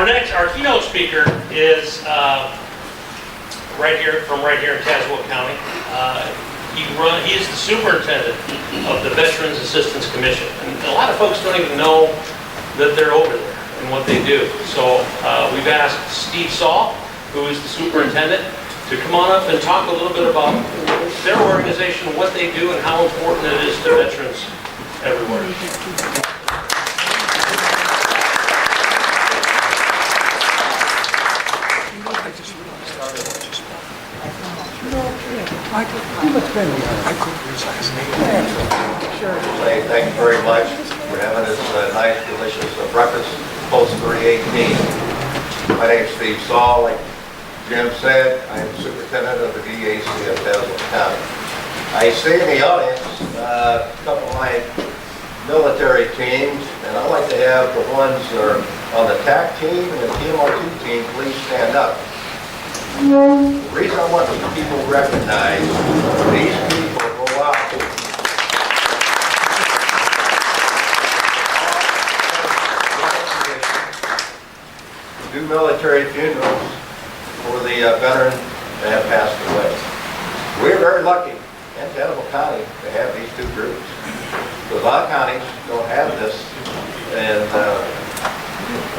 Our keynote speaker is right here in Tazewell County. He is the superintendent of the Veterans Assistance Commission. And a lot of folks don't even know that they're over there and what they do. So we've asked Steve Saal, who is the superintendent, to come on up and talk a little bit about their organization, what they do, and how important it is to veterans everywhere. Thank you very much for having this nice, delicious breakfast post 318. My name is Steve Saal. Like Jim said, I am the superintendent of the VAC of Tazewell County. I see in the audience a couple of my military teams, and I'd like to have the ones that are on the TAC team and the TMR2 team please stand up. The reason I want people to recognize these people go out do military funerals for the veterans that have passed away. We're very lucky in Tazewell County to have these two groups. Because a lot of counties don't have this, and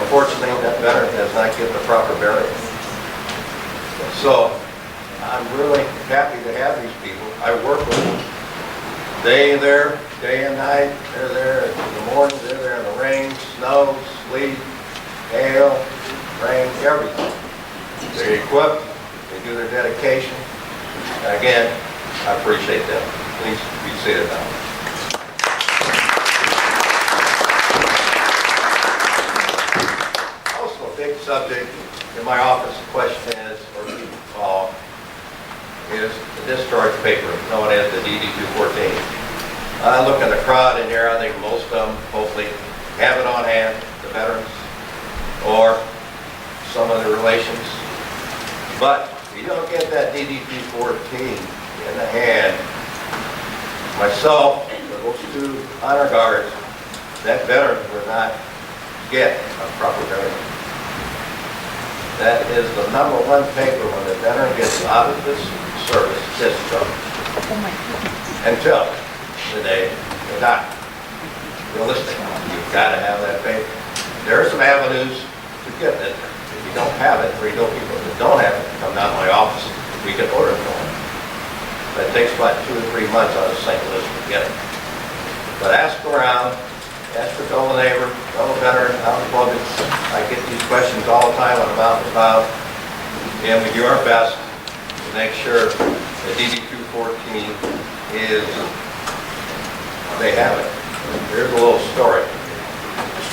unfortunately that veteran does not get the proper burial. So I'm really happy to have these people. I work with them day and night. They're there in the morning, they're there in the rain, snow, sleet, hail, rain, everything. They're equipped, they do their dedication. Again, I appreciate them. Please be seated now. Also a big subject in my office, the question is, or people call, is the discharge paper, known as the DD-214. I look at the crowd in here, I think most of them hopefully have it on hand, the veterans, or some of their relations. But if you don't get that DD-214 in the hand, myself, those two honor guards, that veteran would not get a proper burial. That is the number one paper when the veteran gets out of this service discharge. Until the day they die. Realistic. You've got to have that paper. There are some avenues to get it. If you don't have it, or you know people that don't have it, come down to my office, we can order it for them. But it takes about 2 or 3 months out of St. Louis to get it. But ask around, ask for fellow neighbor, fellow veteran, out in public. I get these questions all the time when I'm out and about. And we do our best to make sure the DD-214 is, they have it. Here's a little story.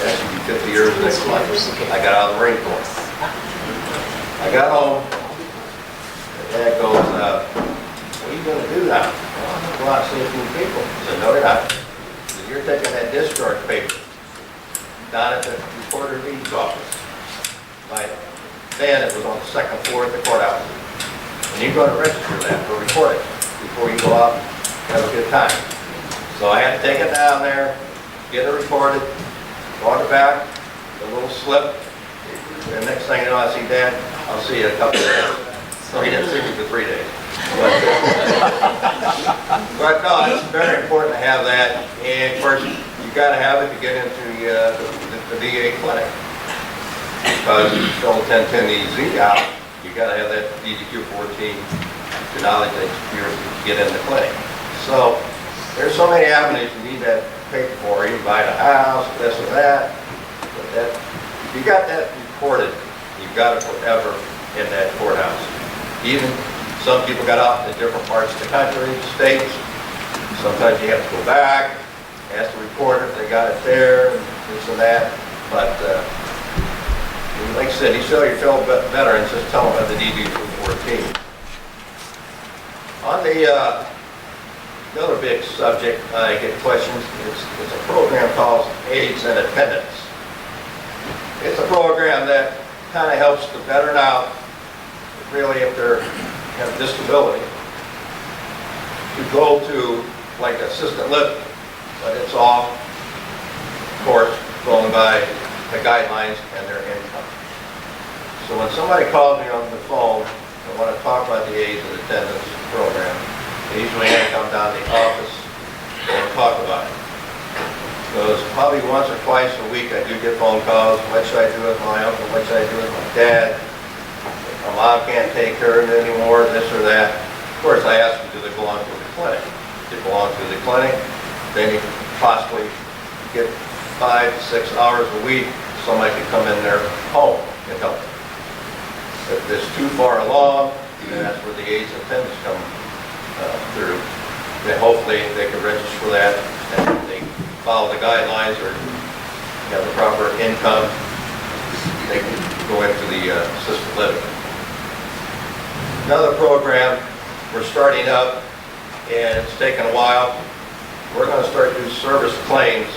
That's 50 years next month. I got out of the Marine Corps. I got home. The dad goes, what are you going to do now? Well, I'm going to go out and see a few people. I said, no, you're not. He said, you're taking that discharge paper down at the recorder of deeds office. By then, it was on the second floor at the courthouse. And you're going to register that for recording before you go out and have a good time. So I had to take it down there, get it recorded, brought it back, a little slip. And next thing you know, I see Dad, I'll see you in a couple of days. So he didn't see me for 3 days. But no, it's very important to have that. And of course, you got to have it to get into the VA clinic. Because if you don't attend 10EZ out, you got to have that DD-214 to knowledge that you're get in the clinic. So there's so many avenues you need that paper for. You can buy a house, this or that. But that, if you got that recorded, you've got it forever in that courthouse. Even some people got out in different parts of the country, states. Sometimes you have to go back, ask the recorder if they got it there, and this and that. But like I said, you show your fellow veterans, just tell them about the DD-214. On the other big subject, I get questions. It's a program called AIDS and Attendance. It's a program that kind of helps the veteran out, really if they have disability, to go to like assisted living, but it's all, of course, going by the guidelines and their income. So when somebody calls me on the phone and want to talk about the AIDS and attendance program, they usually have to come down to the office and talk about it. Because probably once or twice a week I do get phone calls, what should I do with my uncle, what should I do with my dad? My mom can't take care of it anymore, this or that. Of course, I ask them, do they belong to the clinic? If they belong to the clinic, then you possibly get 5 to 6 hours a week, somebody could come in their home and help them. If it's too far along, then that's where the AIDS attendants come through. Then hopefully they can register for that, and if they follow the guidelines or have the proper income, they can go into the assisted living. Another program we're starting up, and it's taken a while. We're going to start doing service claims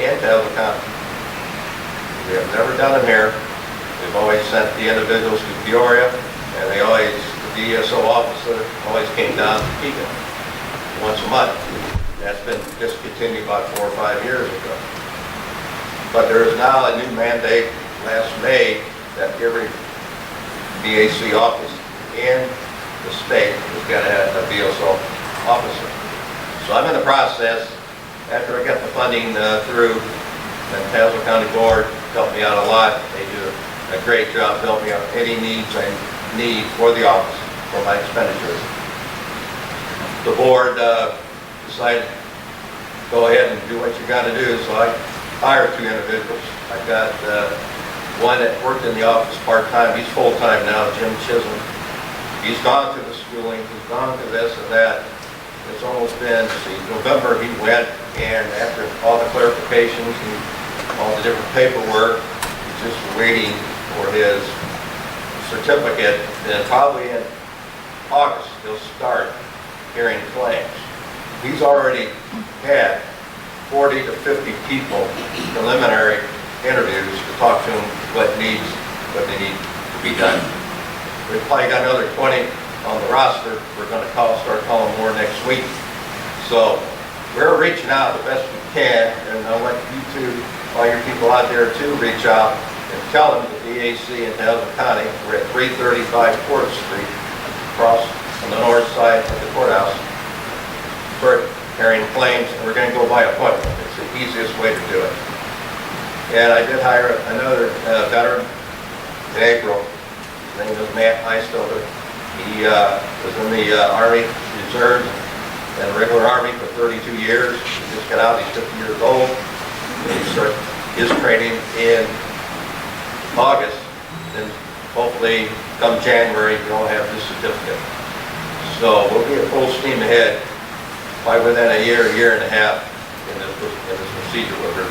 in Tazewell County. We have never done them here. We've always sent the individuals to Peoria, and the DSO officer always came down to Keegan once a month. That's been discontinued about 4 or 5 years ago. But there is now a new mandate last May that every BAC office in the state has got to have a DSO officer. So I'm in the process, after I get the funding through, and Tazewell County Board helped me out a lot. They do a great job helping me out any needs I need for the office, for my expenditures. The board decided, go ahead and do what you got to do, so I hired 2 individuals. I got one that worked in the office part-time, he's full-time now, Jim Chisholm. He's gone to the schooling, he's gone to this and that. It's almost been, November he went, and after all the clarifications and all the different paperwork, he's just waiting for his certificate, and probably in August he'll start hearing claims. He's already had 40 to 50 people, preliminary interviews to talk to them what they need to be done. We've probably got another 20 on the roster. We're going to start calling more next week. So we're reaching out the best we can, and I'll let you two, all your people out there too, reach out and tell them the DAC in Tazewell County, we're at 335 Court Street, across on the north side of the courthouse. For hearing claims, and we're going to go by appointment. It's the easiest way to do it. And I did hire another veteran in April. His name was Matt Eistelder. He was in the Army Reserve and regular Army for 32 years. He just got out, he's 50 years old. And he started his training in August, and hopefully come January he'll have his certificate. So we'll be at full steam ahead by within a year and a half in this procedure we're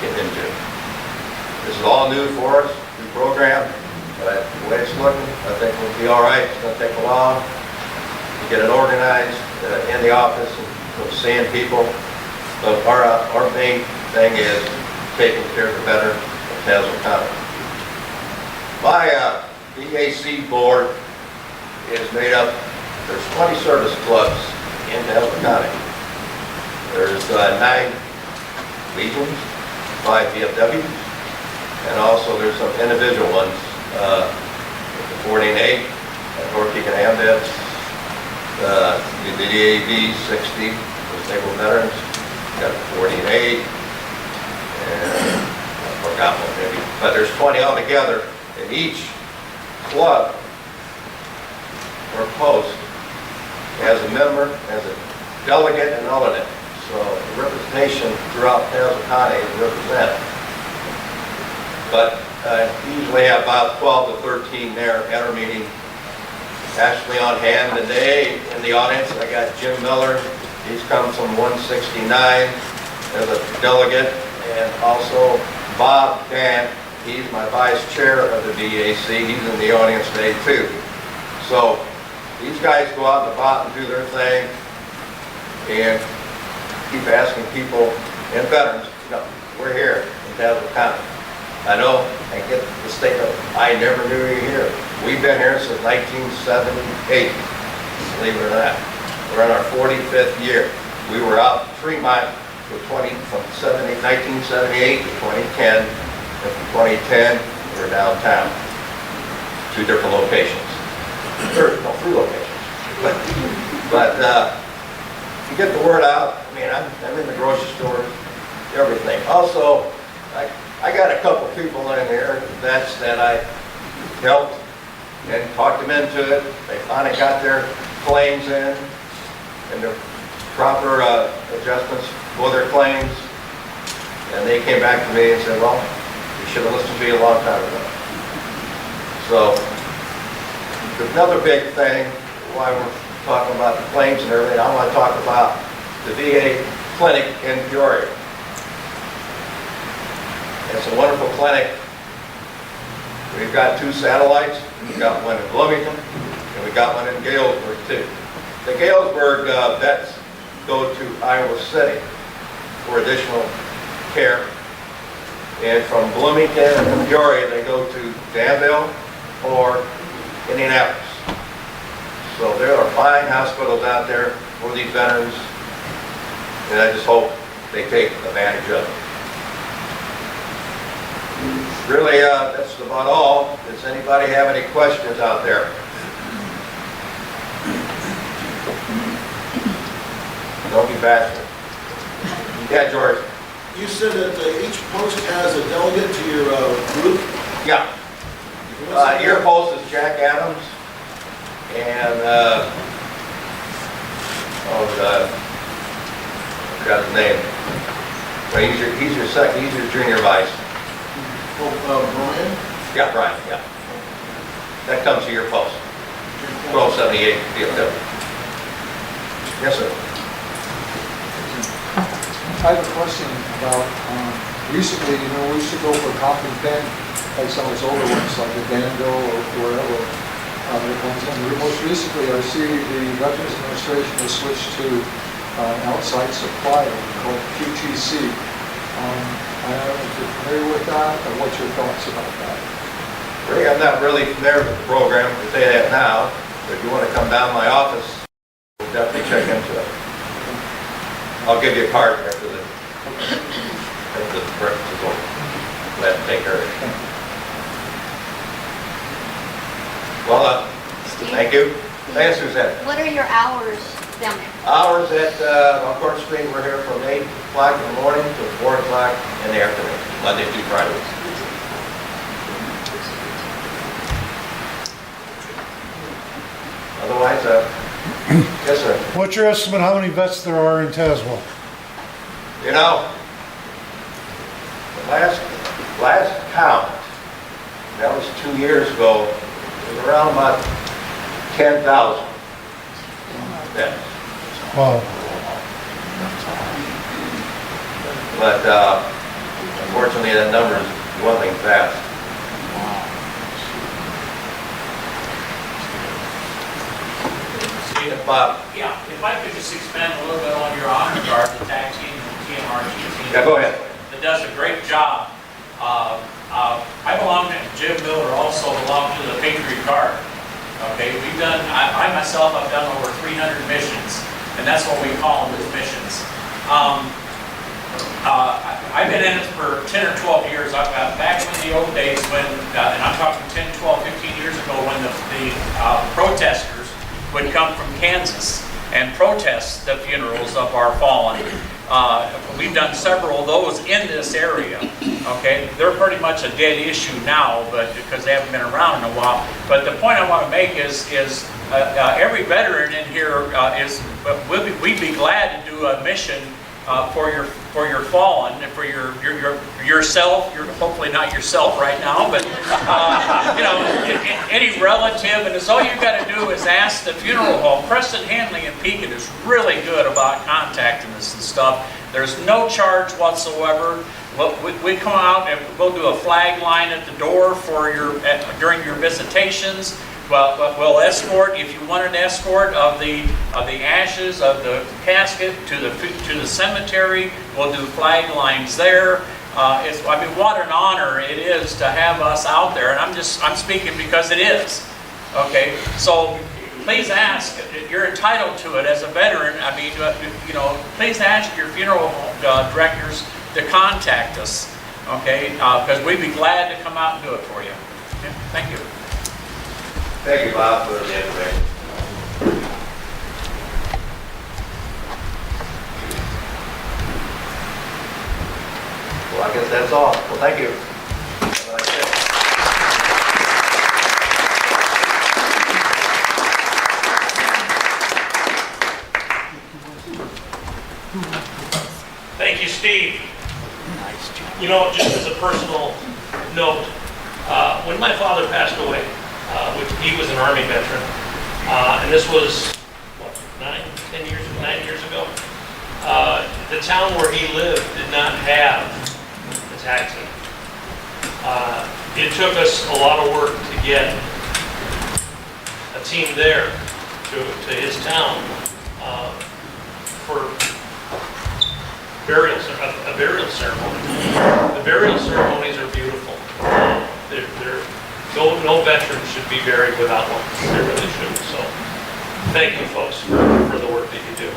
getting into. This is all new for us, new program, but the way it's looking, I think we'll be all right. It's going to take a while to get it organized in the office and seeing people. But our main thing is taking care of the veteran of Tazewell County. My BAC board is made up, there's 20 service clubs in Tazewell County. There's 9 Legions, 5 VFWs, and also there's some individual ones, the 48 at North Keegan Ambets, the DAV 60, disabled veterans, got 48, and I forgot one maybe, but there's 20 altogether. In each club or post as a member, as a delegate and alternate. So the representation throughout Tazewell County is represented. But usually have about 12 to 13 there at our meeting. Actually on hand today in the audience, I got Jim Miller. He's come from 169 as a delegate, and also Bob Dan. He's my vice chair of the BAC. He's in the audience today too. So these guys go out in the bot and do their thing and keep asking people and veterans, we're here in Tazewell County. I know I get the statement, I never knew you were here. We've been here since 1978, believe it or not. We're in our 45th year. We were out Fremont from 1978 to 2010. And from 2010, we're downtown. 2 different locations. Or, no, 3 locations. But you get the word out. I mean, I'm in the grocery stores, everything. Also, I got a couple people in here, vets, that I helped and talked them into it. They finally got their claims in and their proper adjustments for their claims. And they came back to me and said, well, we should have listened to you a long time ago. So, another big thing, why we're talking about the claims and everything, I want to talk about the VA clinic in Peoria. It's a wonderful clinic. We've got 2 satellites. We've got one in Bloomington, and we've got one in Galesburg, too. The Galesburg vets go to Iowa City for additional care. And from Bloomington and Peoria, they go to Danville or Indianapolis. So there are fine hospitals out there for these veterans, and I just hope they take advantage of it. Really, that's about all. Does anybody have any questions out there? Don't be bashful. Yeah, George. You said that each post has a delegate to your group? Yeah. Your post is Jack Adams, and I forgot his name. Well, he's your second. He's your junior vice. Brian? Yeah, Brian. Yeah. That comes to your post. 1278 DFW. Yes, sir. I have a question about, recently, we used to go for a copy and pen, like some of those older ones, like the Danville or wherever. And most recently, I see the Veterans Administration has switched to an outside supplier called QTC. I don't know if you're familiar with that, or what's your thoughts about that? Ray, I'm not really familiar with the program to say that now, but if you want to come down to my office, we'll definitely check into it. I'll give you a card after the breakfast is over. Let them take care of it. Well, Steve, thank you. Thanks, Suzette. what are your hours down there? Hours at on Court Street, we're here from 8 o'clock in the morning to 4 o'clock in the afternoon, Monday through Friday. Otherwise, yes, sir. What's your estimate how many vets there are in Tazewell? You know, the last count, that was 2 years ago, it was around about 10,000 vets. Wow. But unfortunately, that number is dwindling fast. Steve? Bob? Yeah, if I could just expand a little bit on your honor guard, the tag team, the TMRG team. Yeah, go ahead. That does a great job. I belong to, Jim Miller also belonged to the Patriot Guard. Okay, we've done, I myself, I've done over 300 missions, and that's what we call them, is missions. I've been in it for 10 or 12 years. Back in the old days when, and I'm talking 10, 12, 15 years ago, when the protesters would come from Kansas and protest the funerals of our fallen. We've done several of those in this area. Okay, they're pretty much a dead issue now, but because they haven't been around in a while. But the point I want to make is every veteran in here we'd be glad to do a mission for your fallen, for yourself. You're hopefully not yourself right now, but any relative. And all you've got to do is ask the funeral home. Preston Handling in Pekin is really good about contacting us and stuff. There's no charge whatsoever. We come out and we'll do a flag line at the door for during your visitations. Well, we'll escort, if you want an escort of the ashes of the casket to the cemetery. We'll do flag lines there. What an honor it is to have us out there, and I'm speaking because it is. Okay, so please ask. You're entitled to it as a veteran. Please ask your funeral directors to contact us. Okay, because we'd be glad to come out and do it for you. Okay? Thank you. Thank you, Bob, for the information. Well, I guess that's all. Well, thank you. Have a nice day. Thank you, Steve. You know, just as a personal note, when my father passed away, which he was an Army veteran, and this was, what, 9 years ago, the town where he lived did not have a taxi. It took us a lot of work to get a team there to his town for a burial ceremony. The burial ceremonies are beautiful. No veteran should be buried without one. They really shouldn't. So thank you, folks, for the work that you do.